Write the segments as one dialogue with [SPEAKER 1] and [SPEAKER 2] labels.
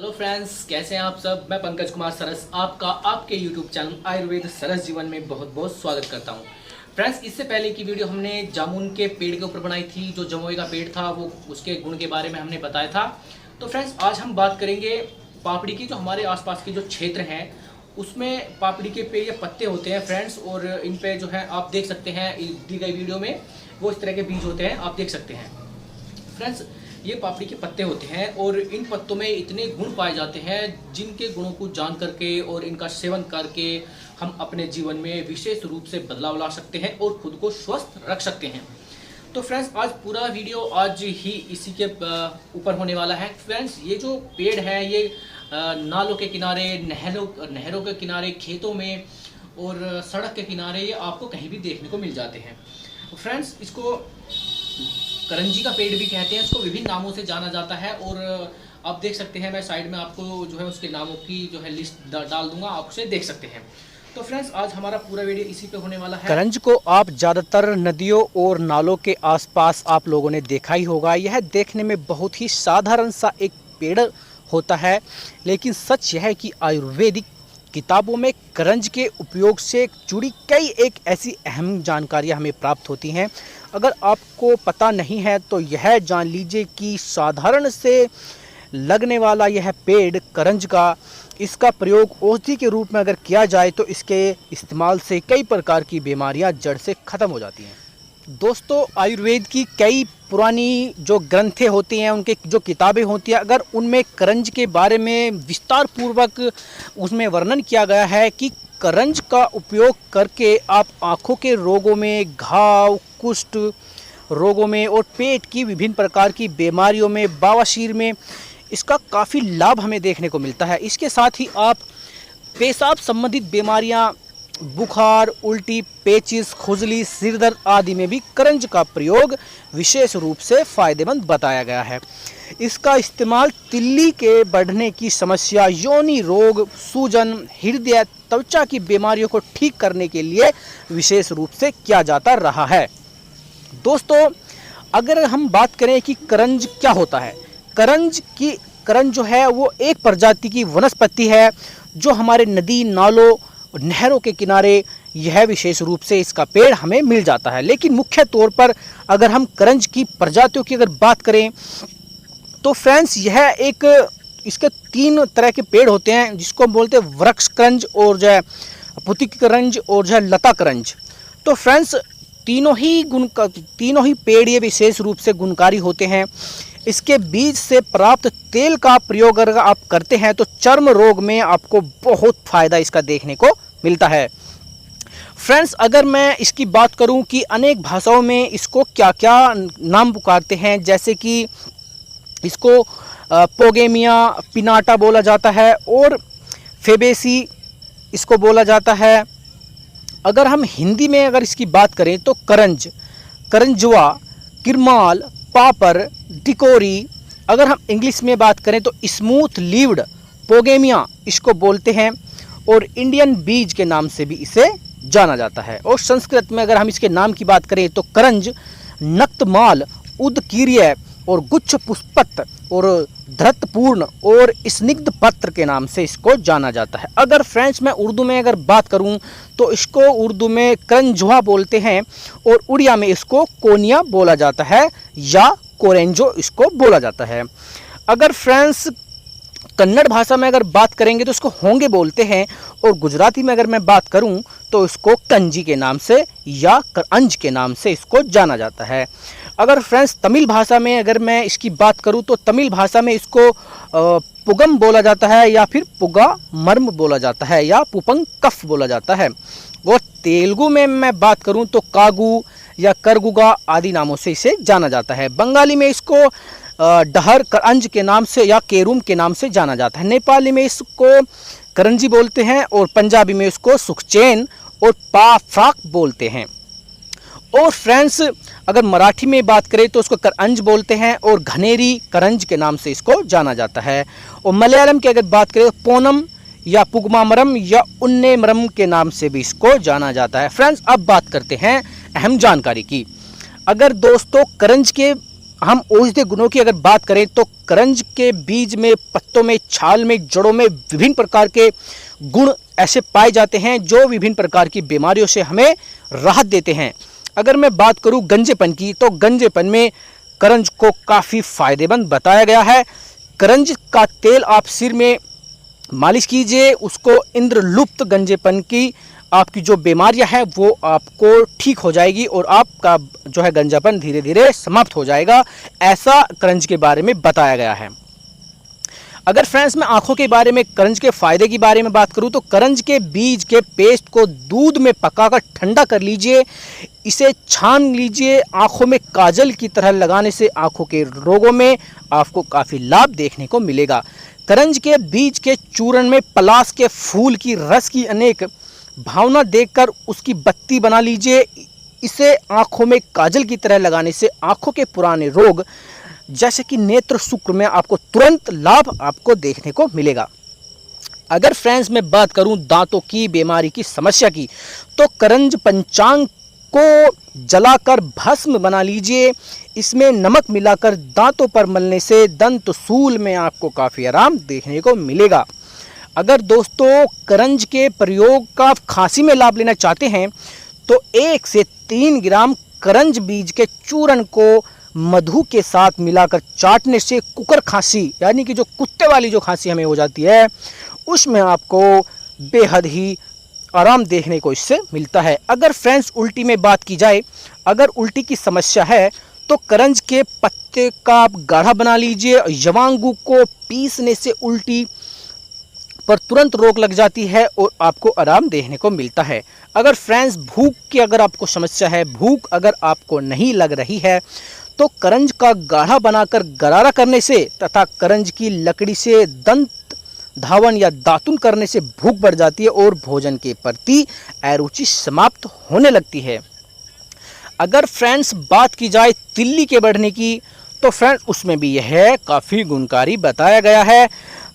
[SPEAKER 1] Hello friends, कैसे हैं आप सब। मैं पंकज कुमार सरस आपका आपके यूट्यूब चैनल आयुर्वेद सरस जीवन में बहुत बहुत स्वागत करता हूं। फ्रेंड्स, इससे पहले की वीडियो हमने जामुन के पेड़ के ऊपर बनाई थी। जो जमोई का पेड़ था वो उसके गुण के बारे में हमने बताया था। तो फ्रेंड्स, आज हम बात करेंगे पापड़ी की। जो हमारे आसपास के जो क्षेत्र हैं उसमें पापड़ी के पेड़ या पत्ते होते हैं फ्रेंड्स, और इन पे जो है आप देख सकते हैं दी गई वीडियो में वो इस तरह के बीज होते हैं, आप देख सकते हैं फ्रेंड्स। ये पापड़ी के पत्ते होते हैं और इन पत्तों में इतने गुण पाए जाते हैं जिनके गुणों को जान करके और इनका सेवन करके हम अपने जीवन में विशेष रूप से बदलाव ला सकते हैं और खुद को स्वस्थ रख सकते हैं। तो फ्रेंड्स, आज पूरा वीडियो आज ही इसी के ऊपर होने वाला है। फ्रेंड्स, ये जो पेड़ है ये नालों के किनारे, नहरों के किनारे, खेतों में और सड़क के किनारे ये आपको कहीं भी देखने को मिल जाते हैं। फ्रेंड्स, इसको करंजी का पेड़ भी कहते हैं। इसको विभिन्न नामों से जाना जाता है और आप देख सकते हैं, मैं साइड में आपको जो है उसके नामों की जो है लिस्ट डाल दूंगा, आप उसे देख सकते हैं। तो फ्रेंड्स, आज हमारा पूरा वीडियो इसी पे होने वाला है।
[SPEAKER 2] करंज को आप ज़्यादातर नदियों और नालों के आसपास आप लोगों ने देखा ही होगा। यह देखने में बहुत ही साधारण सा एक पेड़ होता है, लेकिन सच यह है कि आयुर्वेदिक किताबों में करंज के उपयोग से जुड़ी कई एक ऐसी अहम जानकारियां हमें प्राप्त होती हैं। अगर आपको पता नहीं है तो यह जान लीजिए कि साधारण से लगने वाला यह पेड़ करंज का, इसका प्रयोग औषधि के रूप में अगर किया जाए तो इसके इस्तेमाल से कई प्रकार की बीमारियां जड़ से ख़त्म हो जाती हैं। दोस्तों, आयुर्वेद की कई पुरानी जो ग्रंथें होती हैं, उनके जो किताबें होती हैं, अगर उनमें करंज के बारे में विस्तार पूर्वक उसमें वर्णन किया गया है कि करंज का उपयोग करके आप आँखों के रोगों में, घाव, कुष्ठ रोगों में और पेट की विभिन्न प्रकार की बीमारियों में, बवासीर में इसका काफ़ी लाभ हमें देखने को मिलता है। इसके साथ ही आप पेशाब संबंधित बीमारियां, बुखार, उल्टी, पेचिस, खुजली, सिरदर्द आदि में भी करंज का प्रयोग विशेष रूप से फ़ायदेमंद बताया गया है। इसका इस्तेमाल तिल्ली के बढ़ने की समस्या, योनि रोग, सूजन, हृदय, त्वचा की बीमारियों को ठीक करने के लिए विशेष रूप से किया जाता रहा है। दोस्तों, अगर हम बात करें कि करंज क्या होता है, करंज जो है वो एक प्रजाति की वनस्पति है जो हमारे नदी, नालों, नहरों के किनारे यह विशेष रूप से इसका पेड़ हमें मिल जाता है। लेकिन मुख्य तौर पर अगर हम करंज की प्रजातियों की अगर बात करें तो फ्रेंड्स, यह इसके 3 तरह के पेड़ होते हैं, जिसको हम बोलते हैं वृक्ष करंज और जो है पुतिक करंज और जो है लता करंज। तो फ्रेंड्स, तीनों ही पेड़ ये विशेष रूप से गुणकारी होते हैं। इसके बीज से प्राप्त तेल का प्रयोग अगर आप करते हैं तो चर्म रोग में आपको बहुत फ़ायदा इसका देखने को मिलता है। फ्रेंड्स, अगर मैं इसकी बात करूं कि अनेक भाषाओं में इसको क्या क्या नाम पुकारते हैं, जैसे कि इसको पोगेमिया पिनाटा बोला जाता है और फेबेसी इसको बोला जाता है। अगर हम हिंदी में अगर इसकी बात करें तो करंज, करंजवा, किरमाल, पापर, डिकोरी। अगर हम इंग्लिश में बात करें तो स्मूथ लीव्ड पोगेमिया इसको बोलते हैं और इंडियन बीज के नाम से भी इसे जाना जाता है। और संस्कृत में अगर हम इसके नाम की बात करें तो करंज, नक्तमाल, उदकीर्य और गुच्छ पुष्पत और धृतपूर्ण और स्निग्ध पत्र के नाम से इसको जाना जाता है। अगर फ्रेंच में उर्दू में अगर बात करूं तो इसको उर्दू में करंजुआ बोलते हैं और उड़िया में इसको कोनिया बोला जाता है या कोरेंजो इसको बोला जाता है। अगर फ्रेंड्स कन्नड़ भाषा में अगर बात करेंगे तो इसको होंगे बोलते हैं और गुजराती में अगर मैं बात करूं तो इसको कंजी के नाम से या करंज के नाम से इसको जाना जाता है। अगर फ्रेंड्स तमिल भाषा में अगर मैं इसकी बात करूं तो तमिल भाषा में इसको पुगम बोला जाता है या फिर पुगा मर्म बोला जाता है या पुपंग कफ बोला जाता है। और तेलुगु में मैं बात करूं तो कागू या करगुगा आदि नामों से इसे जाना जाता है। बंगाली में इसको डहर करंज के नाम से या केरूम के नाम से जाना जाता है। नेपाली में इसको करंजी बोलते हैं और पंजाबी में इसको सुखचैन और पाफ्राक बोलते हैं। और फ्रेंड्स, अगर मराठी में बात करें तो उसको करंज बोलते हैं और घनेरी करंज के नाम से इसको जाना जाता है। और मलयालम की अगर बात करें तो पोनम या पुगमामरम या उन्नेमरम के नाम से भी इसको जाना जाता है। फ्रेंड्स, अब बात करते हैं अहम जानकारी की। अगर दोस्तों करंज के हम औषधीय गुणों की अगर बात करें तो करंज के बीज में, पत्तों में, छाल में, जड़ों में विभिन्न प्रकार के गुण ऐसे पाए जाते हैं जो विभिन्न प्रकार की बीमारियों से हमें राहत देते हैं। अगर मैं बात करूं गंजेपन की, तो गंजेपन में करंज को काफ़ी फायदेमंद बताया गया है। करंज का तेल आप सिर में मालिश कीजिए, उसको इंद्रलुप्त गंजेपन की आपकी जो बीमारियां हैं वो आपको ठीक हो जाएगी और आपका जो है गंजापन धीरे धीरे समाप्त हो जाएगा, ऐसा करंज के बारे में बताया गया है। अगर फ्रेंड्स मैं आंखों के बारे में, करंज के फायदे के बारे में बात करूं तो करंज के बीज के पेस्ट को दूध में पकाकर ठंडा कर लीजिए, इसे छान लीजिए। आंखों में काजल की तरह लगाने से आंखों के रोगों में आपको काफ़ी लाभ देखने को मिलेगा। करंज के बीज के चूर्ण में पलाश के फूल की रस की अनेक भावना देखकर उसकी बत्ती बना लीजिए। इसे आंखों में काजल की तरह लगाने से आंखों के पुराने रोग जैसे कि नेत्र शुक्र में आपको तुरंत लाभ आपको देखने को मिलेगा। अगर फ्रेंड्स मैं बात करूं दांतों की बीमारी की समस्या की, तो करंज पंचांग को जलाकर भस्म बना लीजिए। इसमें नमक मिलाकर दांतों पर मलने से दंत सूल में आपको काफ़ी आराम देखने को मिलेगा। अगर दोस्तों करंज के प्रयोग का खांसी में लाभ लेना चाहते हैं तो 1 से 3 ग्राम करंज बीज के चूर्ण को मधु के साथ मिलाकर चाटने से कुकर खांसी, यानी कि जो कुत्ते वाली जो खांसी हमें हो जाती है, उसमें आपको बेहद ही आराम देखने को इससे मिलता है। अगर फ्रेंड्स उल्टी में बात की जाए, अगर उल्टी की समस्या है तो करंज के पत्ते का आप गाढ़ा बना लीजिए। यवांगू को पीसने से उल्टी पर तुरंत रोक लग जाती है और आपको आराम देखने को मिलता है। अगर फ्रेंड्स भूख की अगर आपको समस्या है, भूख अगर आपको नहीं लग रही है, तो करंज का गाढ़ा बनाकर गरारा करने से तथा करंज की लकड़ी से दंत धावन या दातुन करने से भूख बढ़ जाती है और भोजन के प्रति अरुचि समाप्त होने लगती है। अगर फ्रेंड्स बात की जाए तिल्ली के बढ़ने की, तो फ्रेंड्स उसमें भी यह काफ़ी गुणकारी बताया गया है।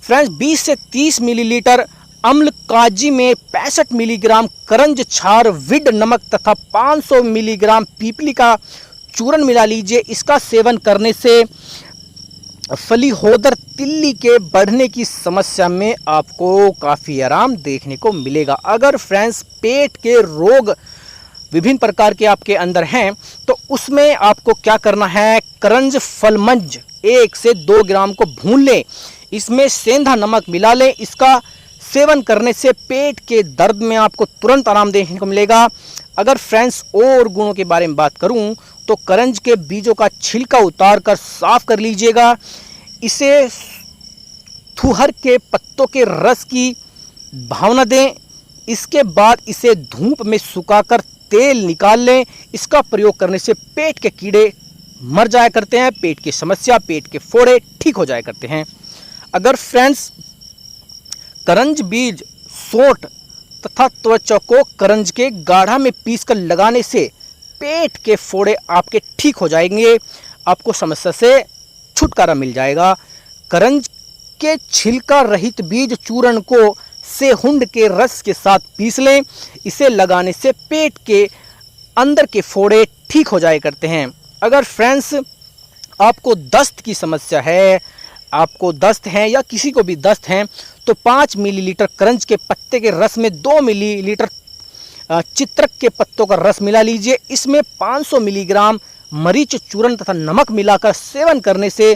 [SPEAKER 2] फ्रेंड्स 20 से 30 मिलीलीटर अम्ल काजी में 65 मिलीग्राम करंज छार विड नमक तथा 500 मिलीग्राम पीपली का चूर्ण मिला लीजिए। इसका सेवन करने से फलीहोदर तिल्ली के बढ़ने की समस्या में आपको काफ़ी आराम देखने को मिलेगा। अगर फ्रेंड्स पेट के रोग विभिन्न प्रकार के आपके अंदर हैं तो उसमें आपको क्या करना है, करंज फलमंज 1 से 2 ग्राम को भून लें, इसमें सेंधा नमक मिला लें। इसका सेवन करने से पेट के दर्द में आपको तुरंत आराम देखने को मिलेगा। अगर फ्रेंड्स और गुणों के बारे में बात करूं तो करंज के बीजों का छिलका उतार कर साफ कर लीजिएगा। इसे थुहर के पत्तों के रस की भावना दें। इसके बाद इसे धूप में सुखाकर तेल निकाल लें। इसका प्रयोग करने से पेट के कीड़े मर जाया करते हैं, पेट की समस्या, पेट के फोड़े ठीक हो जाया करते हैं। अगर फ्रेंड्स करंज बीज, सोंठ तथा त्वचा को करंज के गाढ़ा में पीसकर लगाने से पेट के फोड़े आपके ठीक हो जाएंगे, आपको समस्या से छुटकारा मिल जाएगा। करंज के छिलका रहित बीज चूर्ण को सेहुंड के रस के साथ पीस लें। इसे लगाने से पेट के अंदर के फोड़े ठीक हो जाया करते हैं। अगर फ्रेंड्स आपको दस्त की समस्या है, आपको दस्त है या किसी को भी दस्त है, तो 5 मिलीलीटर करंज के पत्ते के रस में 2 मिलीलीटर चित्रक के पत्तों का रस मिला लीजिए। इसमें 500 मिलीग्राम मरीच चूर्ण तथा नमक मिलाकर सेवन करने से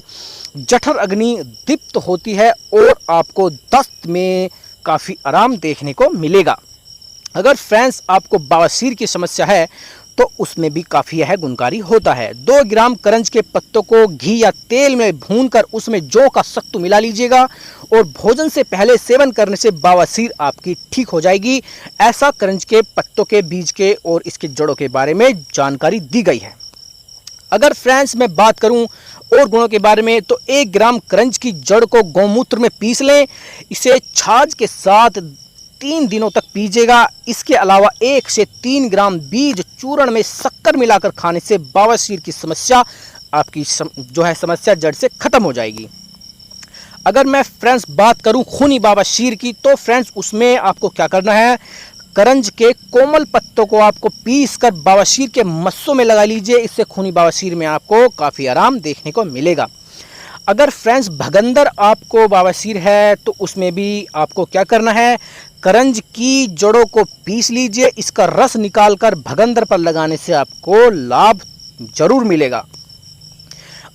[SPEAKER 2] जठर अग्नि दीप्त होती है और आपको दस्त में काफ़ी आराम देखने को मिलेगा। अगर फ्रेंड्स आपको बवासीर की समस्या है तो उसमें भी काफ़ी यह गुणकारी होता है। 2 ग्राम करंज के पत्तों को घी या तेल में भूनकर उसमें जौ का सत्तू मिला लीजिएगा और भोजन से पहले सेवन करने से बवासीर आपकी ठीक हो जाएगी। ऐसा करंज के पत्तों के बीज के और इसके जड़ों के बारे में जानकारी दी गई है। अगर फ्रेंड्स मैं बात करूं और गुणों के बारे में तो 1 ग्राम करंज की जड़ को गौमूत्र में पीस लें। इसे छाछ के साथ 3 दिनों तक पीजिएगा। इसके अलावा 1 से 3 ग्राम बीज चूर्ण में शक्कर मिलाकर खाने से बवासीर की समस्या आपकी जो है समस्या जड़ से खत्म हो जाएगी। अगर मैं फ्रेंड्स बात करूं खूनी बवासीर की, तो फ्रेंड्स उसमें आपको क्या करना है, करंज के कोमल पत्तों को आपको पीस कर बवासीर के मस्सों में लगा लीजिए। इससे खूनी बवासीर में आपको काफ़ी आराम देखने को मिलेगा। अगर फ्रेंड्स भगंदर आपको बवासीर है तो उसमें भी आपको क्या करना है, करंज की जड़ों को पीस लीजिए। इसका रस निकालकर भगंदर पर लगाने से आपको लाभ जरूर मिलेगा।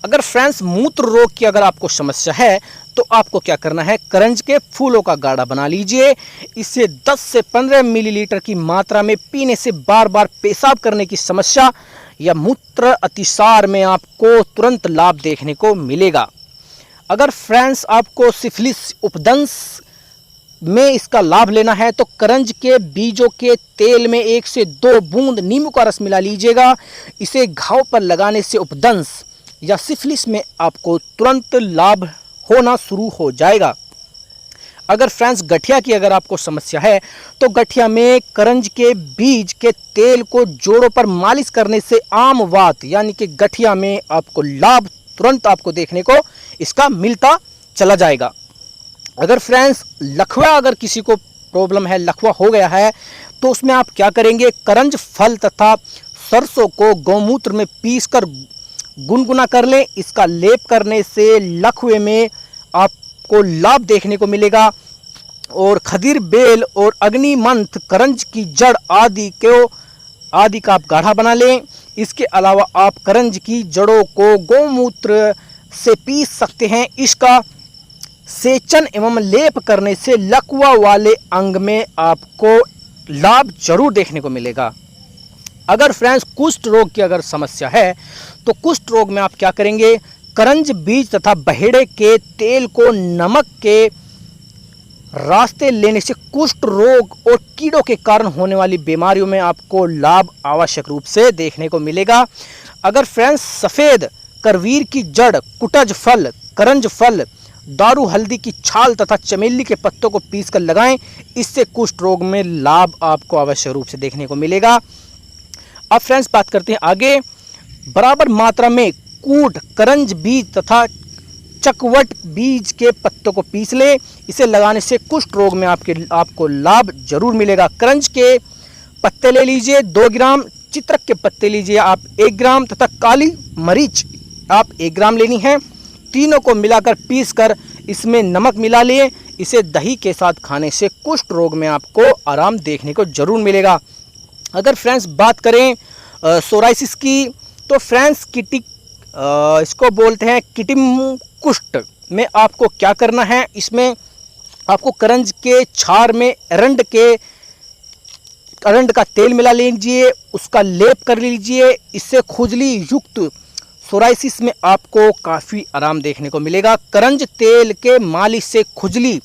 [SPEAKER 2] अगर फ्रेंड्स मूत्र रोग की अगर आपको समस्या है तो आपको क्या करना है, करंज के फूलों का गाढ़ा बना लीजिए। इसे 10 से 15 मिलीलीटर की मात्रा में पीने से बार बार पेशाब करने की समस्या या मूत्र अतिसार में आपको तुरंत लाभ देखने को मिलेगा। अगर फ्रेंड्स आपको सिफिलिस उपदंश में इसका लाभ लेना है तो करंज के बीजों के तेल में 1 से 2 बूंद नींबू का रस मिला लीजिएगा। इसे घाव पर लगाने से उपदंश या सिफिलिस में आपको तुरंत लाभ होना शुरू हो जाएगा। अगर फ्रेंड्स गठिया की अगर आपको समस्या है तो गठिया में करंज के बीज के तेल को जोड़ों पर मालिश करने से आम वात यानी कि गठिया में आपको लाभ तुरंत आपको देखने को इसका मिलता चला जाएगा। अगर फ्रेंड्स लकवा अगर किसी को प्रॉब्लम है, लकवा हो गया है, तो उसमें आप क्या करेंगे, करंज फल तथा सरसों को गौमूत्र में पीसकर गुनगुना कर लें। इसका लेप करने से लकवे में आपको लाभ देखने को मिलेगा। और खदीर बेल और अग्निमंथ करंज की जड़ आदि का आप गाढ़ा बना लें। इसके अलावा आप करंज की जड़ों को गौमूत्र से पीस सकते हैं। इसका सेचन एवं लेप करने से लकवा वाले अंग में आपको लाभ जरूर देखने को मिलेगा। अगर फ्रेंड्स कुष्ठ रोग की अगर समस्या है तो कुष्ठ रोग में आप क्या करेंगे, करंज बीज तथा बहेड़े के तेल को नमक के रास्ते लेने से कुष्ठ रोग और कीड़ों के कारण होने वाली बीमारियों में आपको लाभ आवश्यक रूप से देखने को मिलेगा। अगर फ्रेंड्स सफ़ेद करवीर की जड़, कुटज फल, करंज फल, दारू हल्दी की छाल तथा चमेली के पत्तों को पीसकर लगाएं। इससे कुष्ठ रोग में लाभ आपको आवश्यक रूप से देखने को मिलेगा। अब फ्रेंड्स बात करते हैं आगे। बराबर मात्रा में कूट, करंज बीज तथा चकवट बीज के पत्तों को पीस लें। इसे लगाने से कुष्ठ रोग में आपको लाभ जरूर मिलेगा। करंज के पत्ते ले लीजिए 2 ग्राम, चित्रक के पत्ते लीजिए आप 1 ग्राम तथा काली मरीच आप 1 ग्राम लेनी है। तीनों को मिलाकर पीसकर इसमें नमक मिला लें। इसे दही के साथ खाने से कुष्ठ रोग में आपको आराम देखने को जरूर मिलेगा। अगर फ्रेंड्स बात करें सोराइसिस की तो फ्रेंड्स इसको बोलते हैं किटिम कुष्ठ में आपको क्या करना है, इसमें आपको करंज के छार में अरंड का तेल मिला लीजिए, उसका लेप कर लीजिए। इससे खुजली युक्त सोराइसिस में आपको काफ़ी आराम देखने को मिलेगा। करंज तेल के मालिश से खुजली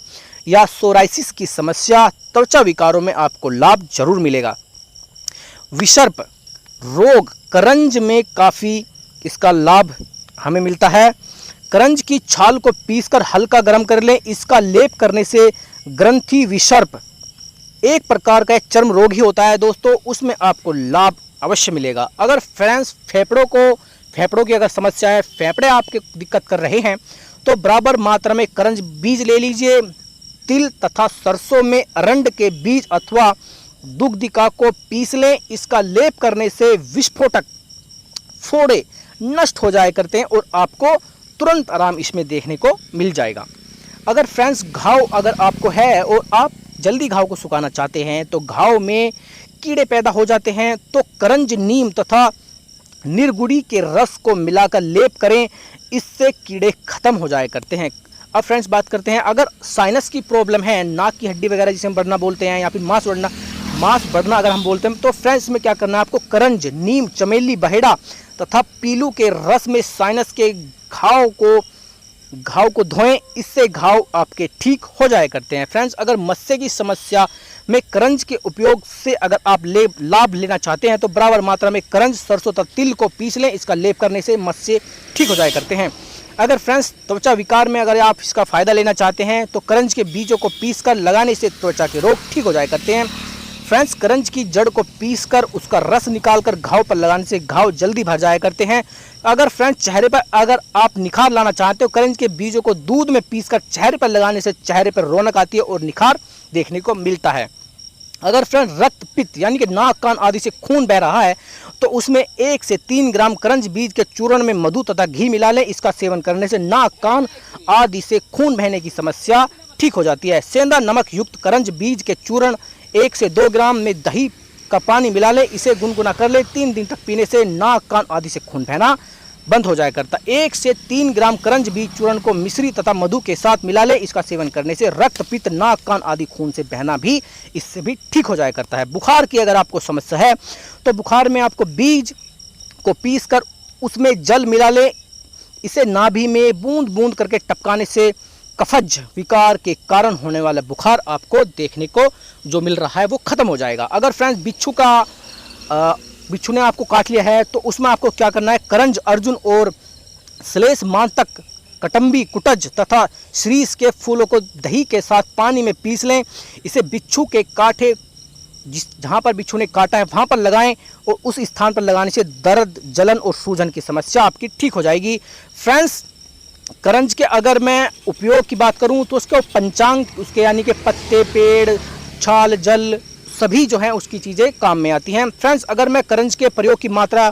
[SPEAKER 2] या सोराइसिस की समस्या, त्वचा विकारों में आपको लाभ जरूर मिलेगा। विषर्प रोग, करंज में काफ़ी इसका लाभ हमें मिलता है। करंज की छाल को पीसकर हल्का गर्म कर लें। इसका लेप करने से ग्रंथि विषर्प एक प्रकार का एक चर्म रोग ही होता है दोस्तों, उसमें आपको लाभ अवश्य मिलेगा। अगर फ्रेंड्स फेफड़ों की अगर समस्या है, फेफड़े आपके दिक्कत कर रहे हैं, तो बराबर मात्रा में करंज बीज ले लीजिए। तिल तथा सरसों में अरंड के बीज अथवा दुग्धिका को पीस लें। इसका लेप करने से विस्फोटक फोड़े नष्ट हो जाया करते हैं और आपको तुरंत आराम इसमें देखने को मिल जाएगा। अगर फ्रेंड्स घाव अगर आपको है और आप जल्दी घाव को सुखाना चाहते हैं, तो घाव में कीड़े पैदा हो जाते हैं, तो करंज, नीम तथा निर्गुड़ी के रस को मिलाकर लेप करें। इससे कीड़े खत्म हो जाया करते हैं। अब फ्रेंड्स बात करते हैं, अगर साइनस की प्रॉब्लम है, नाक की हड्डी वगैरह जिसे हम बढ़ना बोलते हैं या फिर मांस बढ़ना अगर हम बोलते हैं, तो फ्रेंड्स में क्या करना है आपको, करंज, नीम, चमेली, बहेड़ा तथा पीलू के रस में साइनस के घाव को धोएं। इससे घाव आपके ठीक हो जाया करते हैं। फ्रेंड्स अगर मस्से की समस्या में करंज के उपयोग से अगर आप लाभ लेना चाहते हैं, तो बराबर मात्रा में करंज, सरसों तथा तिल को पीस लें। इसका लेप करने से मस्से ठीक हो जाया करते हैं। अगर फ्रेंड्स त्वचा विकार में अगर आप इसका फ़ायदा लेना चाहते हैं, तो करंज के बीजों को पीसकर लगाने से त्वचा के रोग ठीक हो जाया करते हैं। फ्रेंड्स करंज की जड़ को पीसकर उसका रस निकालकर घाव पर लगाने से घाव जल्दी भर जाया करते हैं। अगर फ्रेंड्स चेहरे पर अगर आप निखार लाना चाहते हो, करंज के बीजों को दूध में पीसकर चेहरे पर लगाने से चेहरे पर रौनक आती है और निखार देखने को मिलता है। अगर फ्रेंड रक्त पित्त यानी कि नाक कान आदि से खून बह रहा है तो उसमें 1 से 3 ग्राम करंज बीज के चूर्ण में मधु तथा घी मिला लें। इसका सेवन करने से नाक कान आदि से खून बहने की समस्या ठीक हो जाती है। सेंधा नमक युक्त करंज बीज के चूर्ण 1 से 2 ग्राम में दही का पानी मिला लें। इसे गुनगुना कर ले। 3 दिन तक पीने से नाक कान आदि से खून बहना बंद हो जाया करता। 1 से 3 ग्राम करंज बीज चूर्ण को मिश्री तथा मधु के साथ मिला ले। इसका सेवन करने से रक्त पित्त नाक कान आदि खून से बहना भी इससे भी ठीक हो जाया करता है। बुखार की अगर आपको समस्या है तो बुखार में आपको बीज को पीस कर उसमें जल मिला ले। इसे नाभि में बूंद बूंद करके टपकाने से कफज विकार के कारण होने वाला बुखार आपको देखने को जो मिल रहा है वो खत्म हो जाएगा। अगर फ्रेंड्स बिच्छू ने आपको काट लिया है तो उसमें आपको क्या करना है, करंज अर्जुन और श्लेष मांतक कटम्बी कुटज तथा श्रीष के फूलों को दही के साथ पानी में पीस लें। इसे बिच्छू के कांटे जहाँ पर बिच्छू ने काटा है वहाँ पर लगाएं और उस स्थान पर लगाने से दर्द जलन और सूजन की समस्या आपकी ठीक हो जाएगी। फ्रेंड्स करंज के अगर मैं उपयोग की बात करूँ तो उसके पंचांग उसके यानी कि पत्ते पेड़ छाल जल सभी जो हैं उसकी चीज़ें काम में आती हैं। फ्रेंड्स अगर मैं करंज के प्रयोग की मात्रा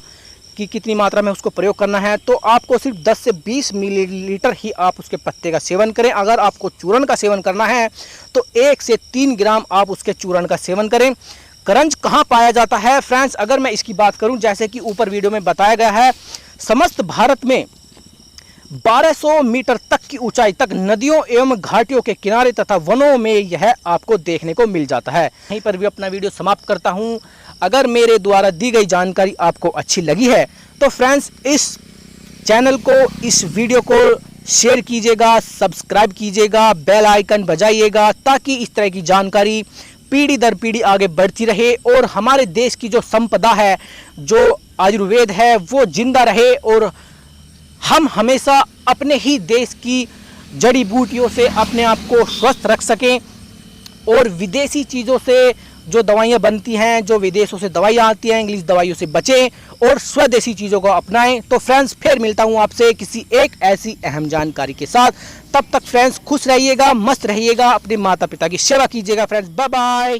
[SPEAKER 2] की कितनी मात्रा में उसको प्रयोग करना है तो आपको सिर्फ 10 से 20 मिलीलीटर ही आप उसके पत्ते का सेवन करें। अगर आपको चूर्ण का सेवन करना है तो 1 से 3 ग्राम आप उसके चूर्ण का सेवन करें। करंज कहाँ पाया जाता है फ्रेंड्स अगर मैं इसकी बात करूं, जैसे कि ऊपर वीडियो में बताया गया है, समस्त भारत में 1200 मीटर तक की ऊंचाई तक नदियों एवं घाटियों के किनारे तथा वनों में यह आपको देखने को मिल जाता है। यहीं पर भी अपना वीडियो समाप्त करता हूं। अगर मेरे द्वारा दी गई जानकारी आपको अच्छी लगी है तो फ्रेंड्स इस चैनल को, इस वीडियो को शेयर कीजिएगा, सब्सक्राइब कीजिएगा, बेल आइकन बजाइएगा ताकि इस तरह की जानकारी पीढ़ी दर पीढ़ी आगे बढ़ती रहे और हमारे देश की जो संपदा है, जो आयुर्वेद है, वो जिंदा रहे और हम हमेशा अपने ही देश की जड़ी बूटियों से अपने आप को स्वस्थ रख सकें और विदेशी चीज़ों से जो दवाइयाँ बनती हैं, जो विदेशों से दवाइयाँ आती हैं, इंग्लिश दवाइयों से बचें और स्वदेशी चीज़ों को अपनाएं। तो फ्रेंड्स फिर मिलता हूँ आपसे किसी एक ऐसी अहम जानकारी के साथ। तब तक फ्रेंड्स खुश रहिएगा, मस्त रहिएगा, अपने माता पिता की सेवा कीजिएगा। Friends bye bye.